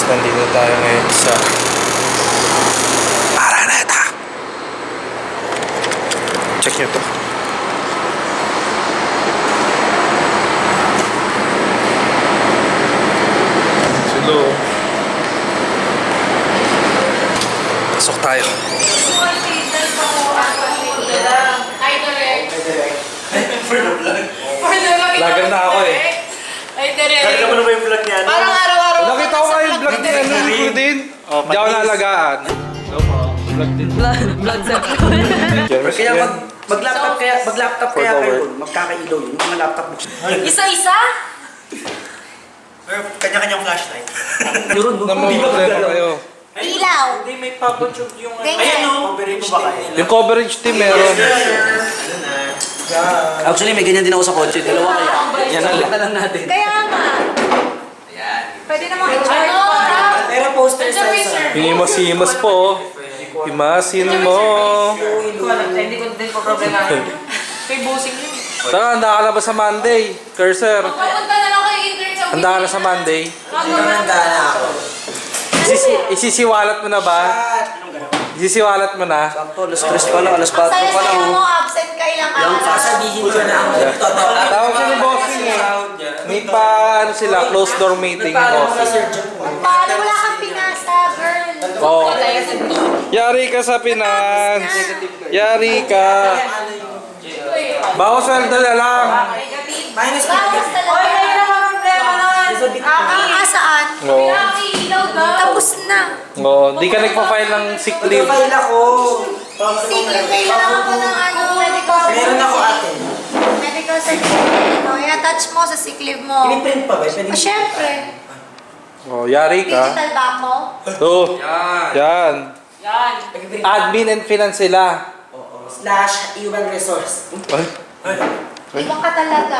nandito tayo ngayon sa Araneta. Check nyo to. Silo. Pasok tayo. Vlogger na ako eh. Ay, direct. Kaya mo na ba yung vlog niya? Parang araw-araw. Nakita ko nga yung vlog niya, ano ko din. Hindi ako nalagaan. Vlog din. Vlog sa Kaya mag-laptop kaya kayo, magkakailaw yun, mga laptop books. Isa-isa? Kanya-kanyang flashlight. Namumulera kayo. Ilaw. Hindi, may pabotube yung... Ganyan. Coverage ba kayo? Yung coverage team meron. Actually, may ganyan din ako sa kotse. Dalawa kaya. Yan na lang natin. Kaya nga. Pwede namang i-charge pa. Pero poster sa Hinimas-himas po. Himasin mo. Hindi ko din po problema. May busing yun. Saka, handa ka na ba sa Monday? Cursor. Papunta na lang kayo intern sa Handa ka na sa Monday? Handa na ako. Isisiwalat mo na ba? Isisiwalat mo na? Sakto, alas 3 pa lang, alas 4 pa Saya-saya lang. mo, absent ka ilang araw. Sasabihin ko na ang Tawag siya ni bossing eh. May pa, ano sila, closed door meeting ni bossing. Paano wala kang pinasa, girl? Oo. Yari ka sa finance. Yari ka. Bawas sweldo na lang. Minus Bawas talaga. Ay, naman problema nun. Saan? Oo. Ilaw daw. Tapos na. Oo. Di ka nagpa-file ng sick leave. File ako. Sige, kailangan ko ng ano, medical Meron ako ate. Medical certificate mo. I-attach mo sa sick leave mo. Piniprint pa ba? O, syempre. Oo, yari ka. Digital ba mo? Oo. Yan. Yan. Admin and finance sila. Slash human resource. Ay. Ibang ka talaga.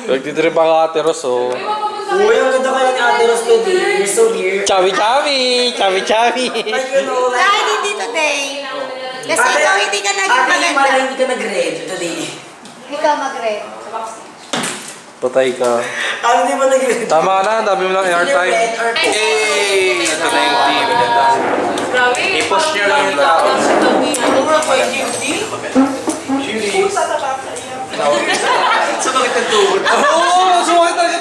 Nagtitrip ang Ate Ros, oh. Uy, ang ganda kaya ni Ate Ros today. You're so dear. Chawi-chawi! Chawi-chawi! Like, you know, like... Kahit hindi today. Kasi ikaw hindi ka naging Ate, maganda. pala hindi ka nag-read today. Ikaw mag-red. Patay ka. Ano di ba nag-read? Tama na, dami mo lang airtime. Hey! Ito na yung team. Grabe. I-push nyo lang yung tao. Sumakit ang tuhod. Oo, sumakit talaga.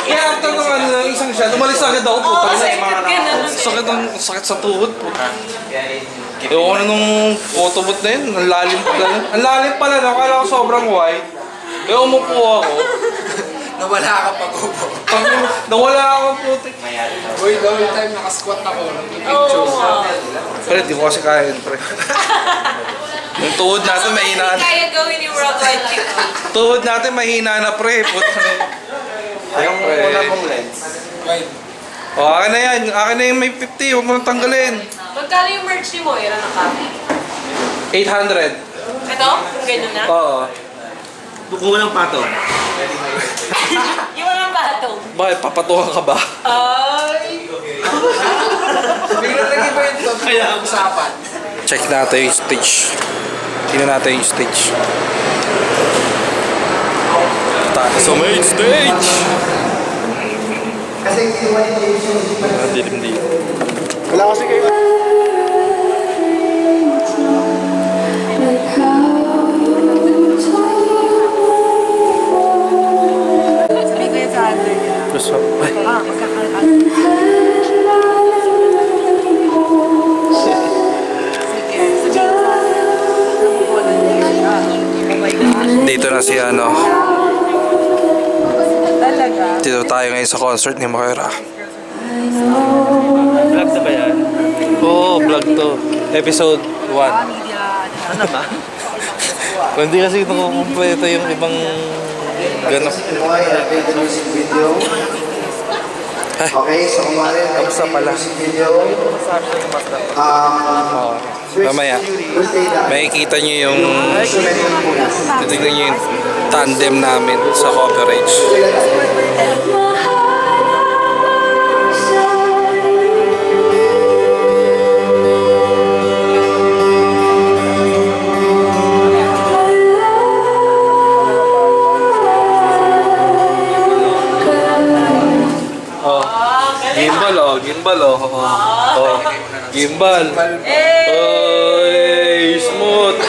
Kaya after ng ano, isang siya, lumalis agad ako po. Sakit sa tuhod po. Ewan ko na nung photobot na yun, ang lalim pala. Ang lalim pala, nakala ko sobrang wide. Kaya umupo ako. Nawala ka pa po. Nawala akong putik. Uy, the whole time nakasquat ako. Pre, di ko kasi kaya yun, pre. Yung tuhod natin mahina na. Kaya gawin yung worldwide trip. Tuhod natin mahina na, pre. Puta na yun. Ayun, pre. Wala pong lens. O, akin na yan. Akin na yung may 50. Huwag mo nang tanggalin. Magkano yung merch ni mo? Era ng copy. 800. Ito? Ganyan na? Oo. Kulang pa to. Yung walang batong. Bakit? Papatuhan ka ba? Ay. Biglang naging ba yung top kaya ang usapan? Check natin yung stage. Tingnan natin yung stage. Tayo sa main stage! Dilim dito. Wala kasi kayo. Sabi ko yun sa Andre. Gusto. Ay. Dito na si ano. Talaga? Dito tayo ngayon sa concert ni Moira. Vlog na ba yan? Oo, vlog to. Episode 1. Ano ba? Hindi kasi nakukumpleto yung ibang ganap. Okay, so kumari na Kamusta pala? video. Mamaya, makikita nyo yung titignan nyo yung tandem namin sa coverage. gimbal oh. Oh, gimbal. Eh! Oy, smooth.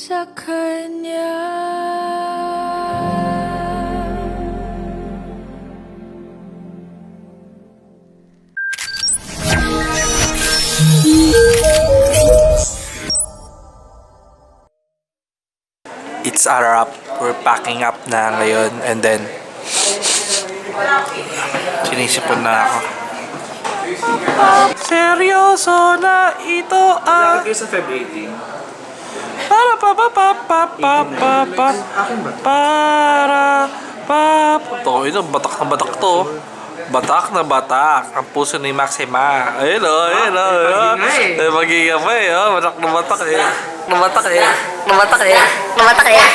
sa kanya. It's a wrap. We're packing up na ngayon and then sinisipon na ako. Seryoso na ito Lagi kayo sa Feb 18. para to, ito, batak na batak to. Batak na batak. Ang puso ni Maxima. Ayun o, ayun o. Ay, magiging pa eh. Batak na batak eh. Namatak eh.